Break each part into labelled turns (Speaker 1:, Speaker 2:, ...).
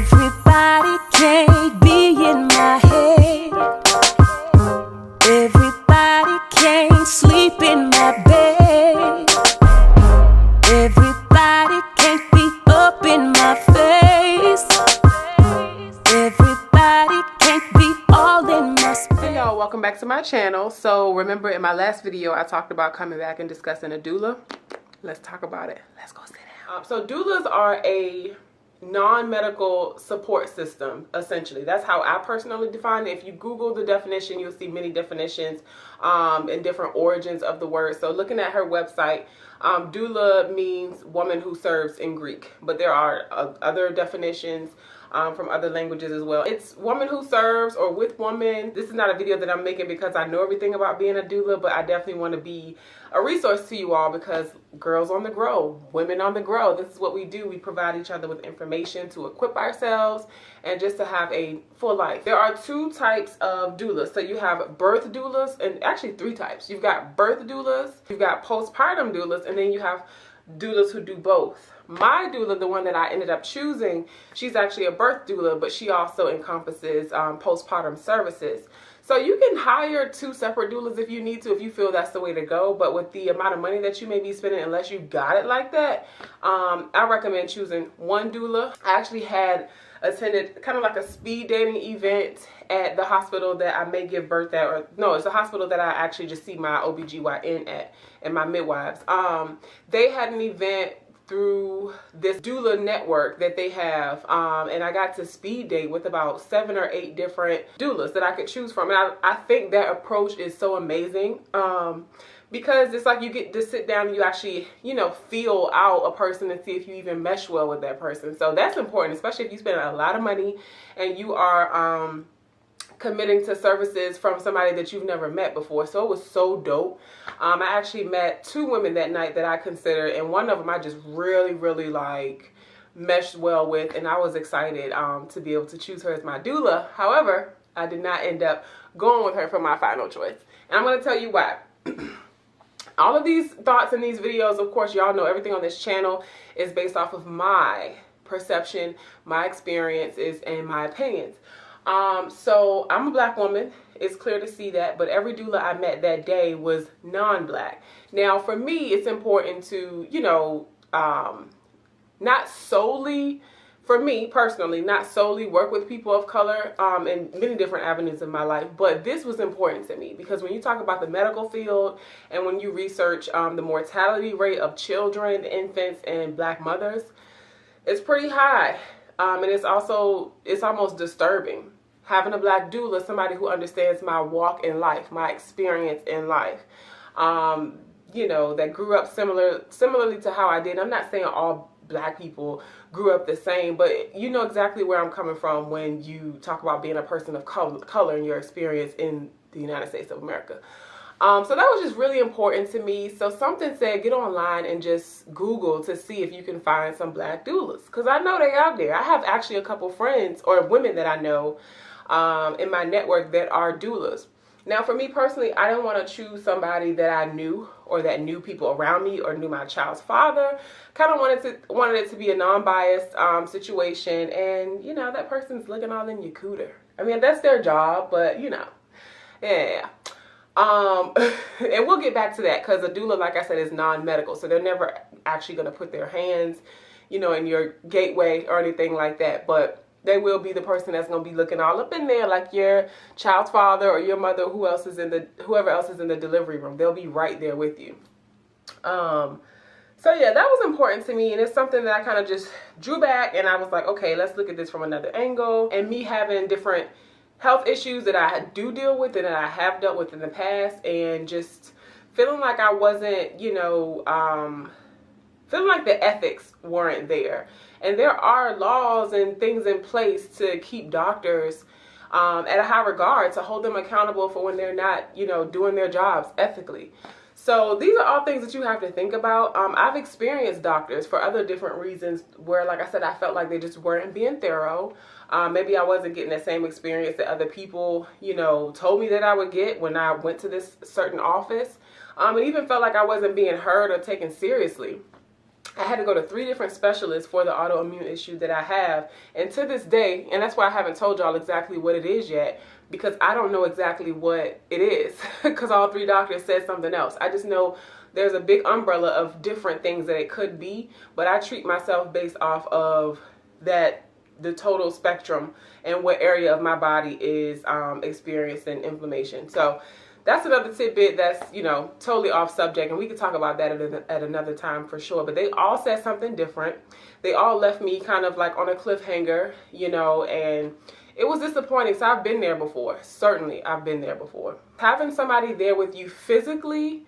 Speaker 1: Everybody can't be in my head. Everybody can't sleep in my bed. Everybody can't be up in my face. Everybody can't be all in my space.
Speaker 2: Hey y'all, welcome back to my channel. So remember in my last video I talked about coming back and discussing a doula. Let's talk about it. Let's go sit down. So doulas are a non-medical support system, essentially. That's how I personally define it. If you Google the definition, you'll see many definitions and different origins of the word. So looking at her website, doula means woman who serves in Greek, but there are other definitions from other languages as well. It's woman who serves or with woman. This is not a video that I'm making because I know everything about being a doula, but I definitely want to be a resource to you all because girls on the grow, women on the grow, this is what we do. We provide each other with information to equip ourselves and just to have a full life. There are two types of doulas. So you have birth doulas, and actually three types. You've got birth doulas, you've got postpartum doulas, and then you have doulas who do both. My doula, the one that I ended up choosing, she's actually a birth doula, but she also encompasses postpartum services. So you can hire two separate doulas if you need to, if you feel that's the way to go. But with the amount of money that you may be spending, unless you got it like that, I recommend choosing one doula. I actually had attended kind of like a speed dating event at the hospital that I may give birth at, or no, it's a hospital that I actually just see my OBGYN at and my midwives. They had an event through this doula network that they have, and I got to speed date with about 7 or 8 different doulas that I could choose from. And I think that approach is so amazing because it's like you get to sit down and you actually, you know, feel out a person and see if you even mesh well with that person. So that's important, especially if you spend a lot of money and you are committing to services from somebody that you've never met before. So it was so dope. I actually met 2 women that night that I considered, and one of them I just really like meshed well with, and I was excited to be able to choose her as my doula. However, I did not end up going with her for my final choice, and I'm going to tell you why. All of these thoughts in these videos, of course, y'all know everything on this channel is based off of my perception, my experiences, and my opinions. So I'm a black woman. It's clear to see that, but every doula I met that day was non-black. Now, for me, it's important to, you know, not solely, for me personally, not solely work with people of color in many different avenues of my life, but this was important to me because when you talk about the medical field and when you research the mortality rate of children, infants, and black mothers, it's pretty high. And it's almost disturbing. Having a black doula, somebody who understands my walk in life, my experience in life, you know, that grew up similarly to how I did. I'm not saying all black people grew up the same, but you know exactly where I'm coming from when you talk about being a person of color and your experience in the United States of America. So that was just really important to me. So something said, get online and just Google to see if you can find some black doulas. Because I know they're out there. I have actually a couple friends or women that I know in my network that are doulas. Now, for me personally, I didn't want to choose somebody that I knew or that knew people around me or knew my child's father. Kind of wanted it to be a non-biased situation. And, you know, that person's looking all in your cooter. I mean, that's their job, but, you know, yeah. And we'll get back to that because a doula, like I said, is non-medical. So they're never actually going to put their hands, you know, in your gateway or anything like that. But they will be the person that's going to be looking all up in there like your child's father or your mother, whoever else is in the delivery room. They'll be right there with you. So yeah, that was important to me. And it's something that I kind of just drew back and I was like, okay, let's look at this from another angle. And me having different health issues that I do deal with and that I have dealt with in the past, and just feeling like I wasn't, you know, feeling like the ethics weren't there. And there are laws and things in place to keep doctors at a high regard, to hold them accountable for when they're not, you know, doing their jobs ethically. So these are all things that you have to think about. I've experienced doctors for other different reasons where, like I said, I felt like they just weren't being thorough. Maybe I wasn't getting the same experience that other people, you know, told me that I would get when I went to this certain office. It even felt like I wasn't being heard or taken seriously. I had to go to 3 different specialists for the autoimmune issue that I have. And to this day, and that's why I haven't told y'all exactly what it is yet, because I don't know exactly what it is, because all 3 doctors said something else. I just know there's a big umbrella of different things that it could be, but I treat myself based off of the total spectrum and what area of my body is experiencing inflammation. So that's another tidbit that's, you know, totally off subject, and we could talk about that at another time for sure. But they all said something different. They all left me kind of like on a cliffhanger, you know, and it was disappointing. So I've been there before. Certainly, I've been there before. Having somebody there with you physically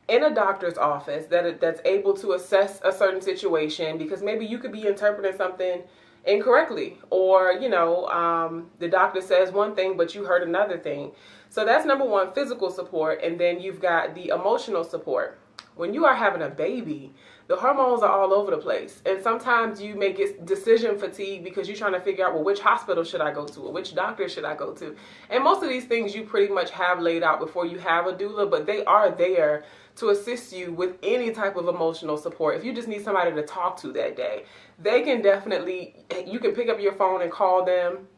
Speaker 2: in a doctor's office that's able to assess a certain situation, because maybe you could be interpreting something incorrectly, or, you know, the doctor says one thing, but you heard another thing. So that's number one, physical support. And then you've got the emotional support. When you are having a baby, the hormones are all over the place. And sometimes you may get decision fatigue because you're trying to figure out, well, which hospital should I go to? Or which doctor should I go to? And most of these things you pretty much have laid out before you have a doula, but they are there to assist you with any type of emotional support. If you just need somebody to talk to that day, they can definitely, you can pick up your phone and call them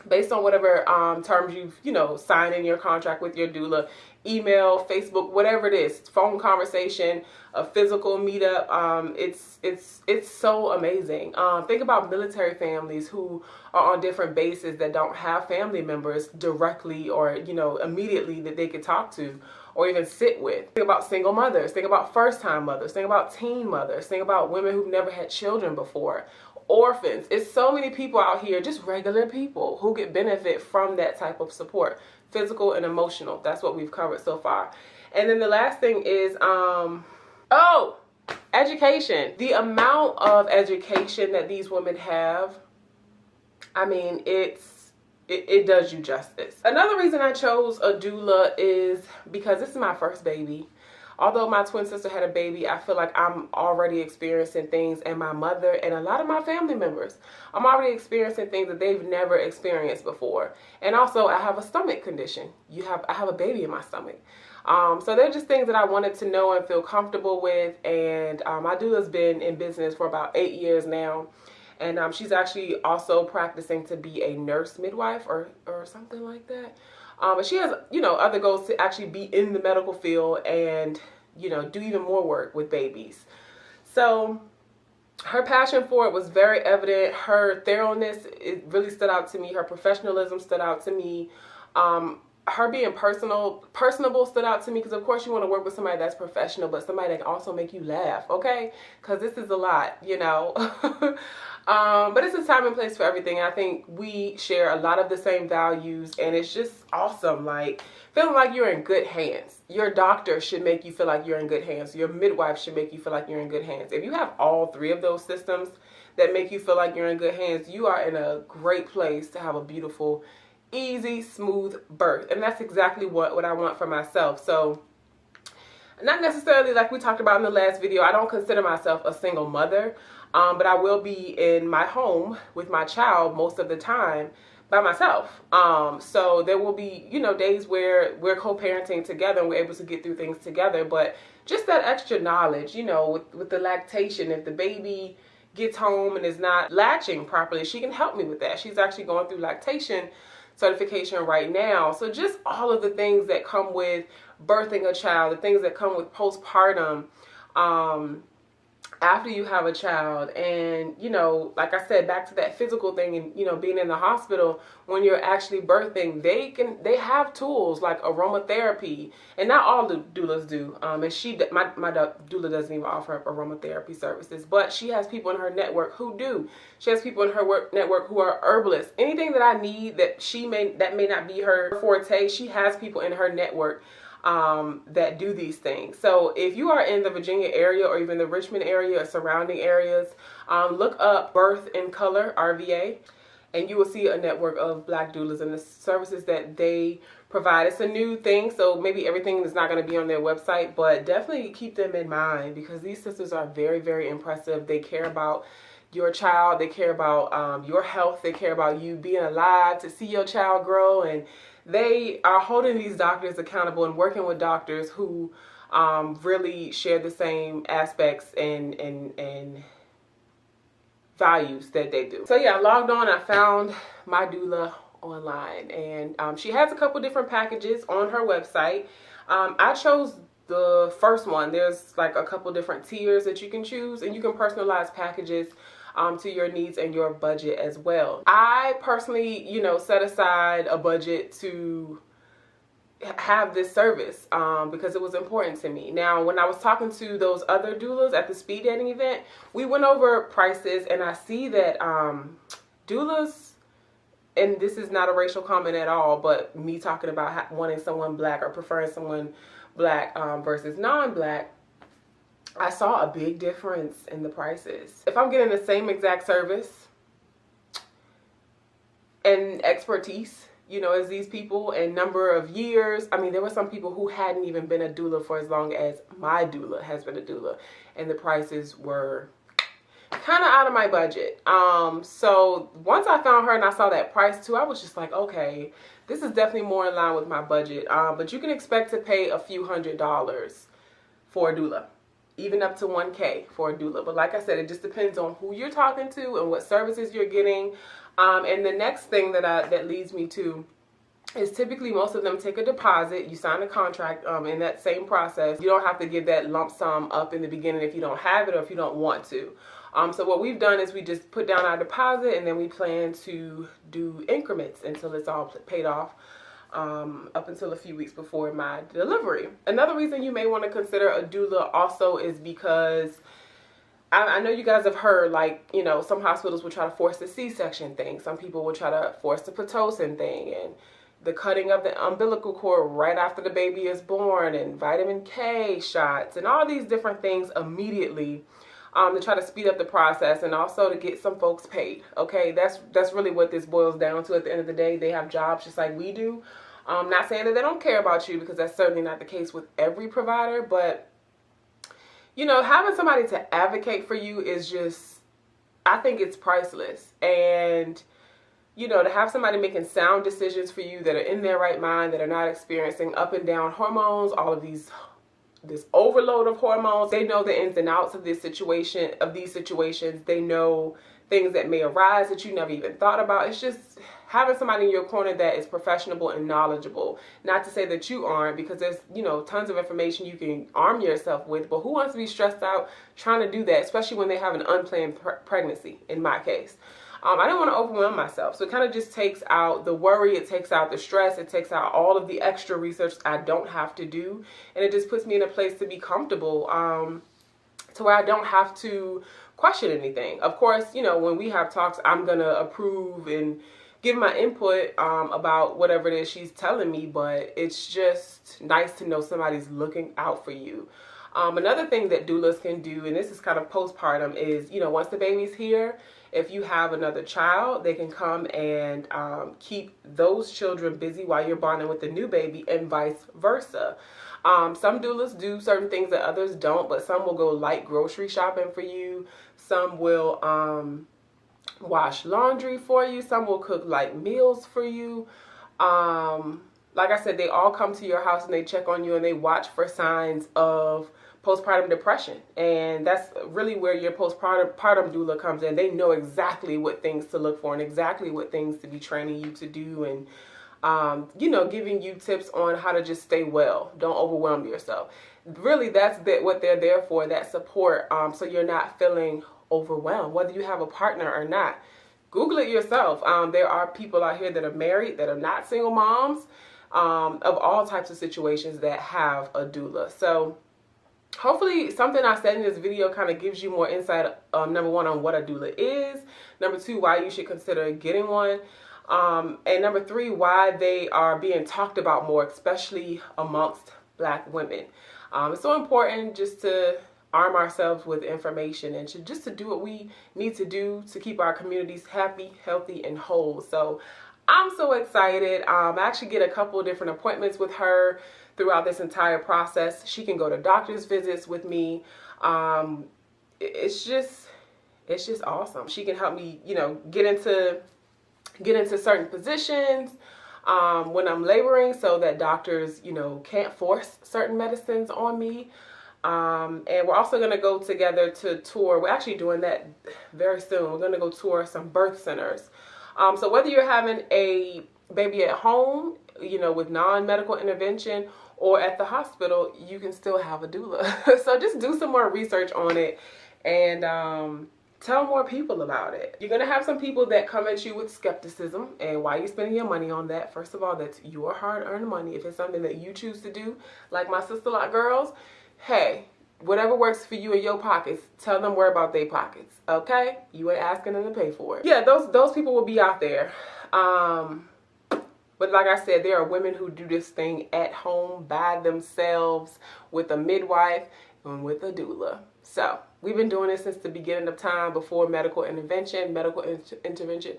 Speaker 2: based on whatever terms you've, you know, signed in your contract with your doula, email, Facebook, whatever it is, phone conversation, a physical meetup. It's so amazing. Think about military families who are on different bases that don't have family members directly or, you know, immediately that they could talk to or even sit with. Think about single mothers. Think about first-time mothers. Think about teen mothers. Think about women who've never had children before. Orphans. It's so many people out here, just regular people, who get benefit from that type of support, physical and emotional. That's what we've covered so far. And then the last thing is, education. The amount of education that these women have, I mean, it does you justice. Another reason I chose a doula is because this is my first baby. Although my twin sister had a baby, I feel like I'm already experiencing things, and my mother and a lot of my family members, I'm already experiencing things that they've never experienced before. And also, I have a stomach condition. I have a baby in my stomach. So they're just things that I wanted to know and feel comfortable with. And my doula's been in business for about 8 years now. And she's actually also practicing to be a nurse midwife or something like that. But she has, you know, other goals to actually be in the medical field and, you know, do even more work with babies. So her passion for it was very evident. Her thoroughness, it really stood out to me. Her professionalism stood out to me. Her being personable stood out to me, because of course you want to work with somebody that's professional, but somebody that can also make you laugh, okay? Because this is a lot, you know. But it's a time and place for everything. I think we share a lot of the same values, and it's just awesome. Like, feeling like you're in good hands. Your doctor should make you feel like you're in good hands. Your midwife should make you feel like you're in good hands. If you have all 3 of those systems that make you feel like you're in good hands, you are in a great place to have a beautiful, easy, smooth birth. And that's exactly what I want for myself. So not necessarily, like we talked about in the last video, I don't consider myself a single mother, but I will be in my home with my child most of the time by myself. So there will be, you know, days where we're co-parenting together and we're able to get through things together. But just that extra knowledge, you know, with the lactation, if the baby gets home and is not latching properly, she can help me with that. She's actually going through lactation certification right now. So just all of the things that come with birthing a child, the things that come with postpartum, after you have a child. And, you know, like I said, back to that physical thing and, you know, being in the hospital when you're actually birthing, they have tools like aromatherapy, and not all the doulas do. And my doula doesn't even offer up aromatherapy services, but she has people in her network who do. She has people in her network who are herbalists. Anything that I need that may not be her forte, she has people in her network that do these things. So if you are in the Virginia area or even the Richmond area or surrounding areas, look up Birth in Color, RVA, and you will see a network of Black doulas and the services that they provide. It's a new thing, so maybe everything is not going to be on their website, but definitely keep them in mind, because these sisters are very, very impressive. They care about your child. They care about your health. They care about you being alive to see your child grow, and they are holding these doctors accountable and working with doctors who really share the same aspects and values that they do. So yeah, I logged on, I found my doula online, and she has a couple different packages on her website. I chose the first one. There's like a couple different tiers that you can choose, and you can personalize packages to your needs and your budget as well. I personally, you know, set aside a budget to have this service because it was important to me. Now, when I was talking to those other doulas at the speed dating event, we went over prices, and I see that doulas, and this is not a racial comment at all, but me talking about wanting someone black or preferring someone black versus non-black, I saw a big difference in the prices. If I'm getting the same exact service and expertise, you know, as these people, and number of years. I mean, there were some people who hadn't even been a doula for as long as my doula has been a doula, and the prices were kind of out of my budget. So once I found her and I saw that price too, I was just like, okay, this is definitely more in line with my budget. But you can expect to pay a few $100s for a doula, even up to $1K for a doula. But like I said, it just depends on who you're talking to and what services you're getting. And the next thing that leads me to is typically most of them take a deposit. You sign a contract in that same process. You don't have to give that lump sum up in the beginning if you don't have it or if you don't want to. So what we've done is we just put down our deposit, and then we plan to do increments until it's all paid off, up until a few weeks before my delivery. Another reason you may want to consider a doula also is because I know you guys have heard, like, you know, some hospitals will try to force the C-section thing. Some people will try to force the Pitocin thing, and the cutting of the umbilical cord right after the baby is born, and vitamin K shots, and all these different things immediately to try to speed up the process, and also to get some folks paid. Okay, that's really what this boils down to at the end of the day. They have jobs just like we do. Not saying that they don't care about you, because that's certainly not the case with every provider, but you know, having somebody to advocate for you is just, I think it's priceless. And, you know, to have somebody making sound decisions for you that are in their right mind, that are not experiencing up and down hormones, all of this overload of hormones. They know the ins and outs of these situations. They know things that may arise that you never even thought about. It's just having somebody in your corner that is professional and knowledgeable. Not to say that you aren't, because there's, you know, tons of information you can arm yourself with, but who wants to be stressed out trying to do that, especially when they have an unplanned pregnancy, in my case. I don't want to overwhelm myself, so it kind of just takes out the worry, it takes out the stress, it takes out all of the extra research I don't have to do, and it just puts me in a place to be comfortable, to where I don't have to question anything. Of course, you know, when we have talks, I'm going to approve and give my input about whatever it is she's telling me, but it's just nice to know somebody's looking out for you. Another thing that doulas can do, and this is kind of postpartum, is, you know, once the baby's here, if you have another child, they can come and keep those children busy while you're bonding with the new baby, and vice versa. Some doulas do certain things that others don't, but some will go light grocery shopping for you. Some will wash laundry for you. Some will cook light meals for you. Like I said, they all come to your house and they check on you and they watch for signs of postpartum depression. And that's really where your postpartum doula comes in. They know exactly what things to look for and exactly what things to be training you to do, and you know, giving you tips on how to just stay well. Don't overwhelm yourself. Really, that's what they're there for, that support, so you're not feeling overwhelmed, whether you have a partner or not. Google it yourself. There are people out here that are married, that are not single moms, of all types of situations that have a doula. So hopefully something I said in this video kind of gives you more insight, number one, on what a doula is, number two, why you should consider getting one, and number three, why they are being talked about more, especially amongst Black women. It's so important just to arm ourselves with information and just to do what we need to do to keep our communities happy, healthy, and whole. So I'm so excited. I actually get a couple of different appointments with her throughout this entire process. She can go to doctor's visits with me. It's just awesome. She can help me, you know, get into certain positions. when I'm laboring, so that doctors, you know, can't force certain medicines on me. And we're also going to go together to tour. We're actually doing that very soon. We're going to go tour some birth centers. So whether you're having a baby at home, you know, with non-medical intervention, or at the hospital, you can still have a doula. So just do some more research on it and tell more people about it. You're going to have some people that come at you with skepticism, and why are you spending your money on that? First of all, that's your hard-earned money. If it's something that you choose to do, like my sister-lot girls, hey, whatever works for you in your pockets, tell them worry about their pockets, okay? You ain't asking them to pay for it. Yeah, those people will be out there. But like I said, there are women who do this thing at home by themselves with a midwife and with a doula. So we've been doing this since the beginning of time, before medical intervention. Medical intervention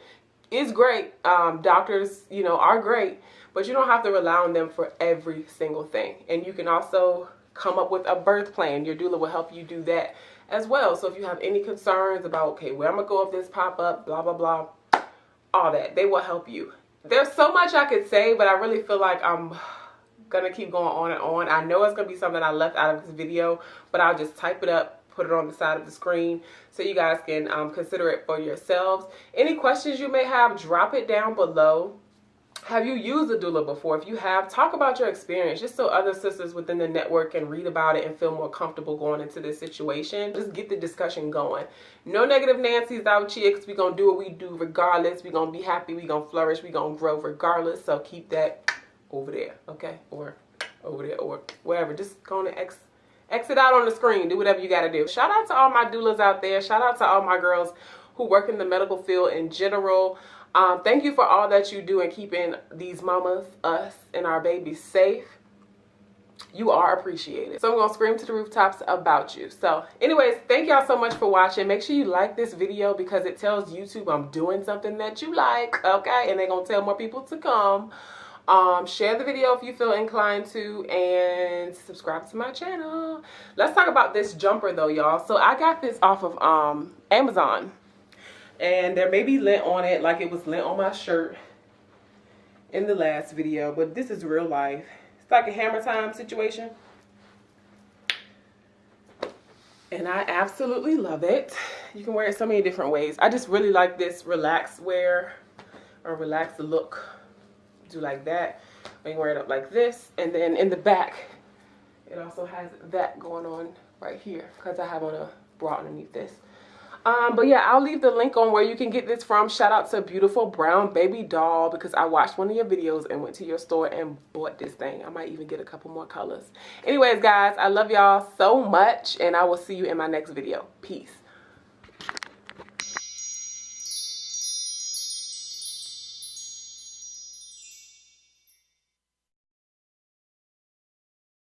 Speaker 2: is great. Doctors, you know, are great, but you don't have to rely on them for every single thing. And you can also come up with a birth plan. Your doula will help you do that as well. So if you have any concerns about, okay, where I'm gonna go if this pop up, blah, blah, blah, all that, they will help you. There's so much I could say, but I really feel like I'm gonna keep going on and on. I know it's gonna be something I left out of this video, but I'll just type it up, put it on the side of the screen so you guys can consider it for yourselves. Any questions you may have, drop it down below. Have you used a doula before? If you have, talk about your experience, just so other sisters within the network can read about it and feel more comfortable going into this situation. Just get the discussion going. No negative Nancy's out, chicks. We're going to do what we do regardless. We're going to be happy. We're going to flourish. We're going to grow regardless. So keep that over there, okay? Or over there, or wherever. Just go on and exit out on the screen. Do whatever you got to do. Shout out to all my doulas out there. Shout out to all my girls who work in the medical field in general. Thank you for all that you do in keeping these mamas, us, and our babies safe. You are appreciated. So I'm going to scream to the rooftops about you. So anyways, thank y'all so much for watching. Make sure you like this video because it tells YouTube I'm doing something that you like, okay? And they're going to tell more people to come. Share the video if you feel inclined to, and subscribe to my channel. Let's talk about this jumper though, y'all. So I got this off of Amazon. And there may be lint on it, like it was lint on my shirt in the last video, but this is real life. It's like a Hammer Time situation. And I absolutely love it. You can wear it so many different ways. I just really like this relaxed wear, or relaxed look. Do like that. Or you can wear it up like this. And then in the back, it also has that going on right here, because I have on a bra underneath this. But yeah, I'll leave the link on where you can get this from. Shout out to Beautiful Brown Baby Doll, because I watched one of your videos and went to your store and bought this thing. I might even get a couple more colors. Anyways, guys, I love y'all so much, and I will see you in my next video. Peace.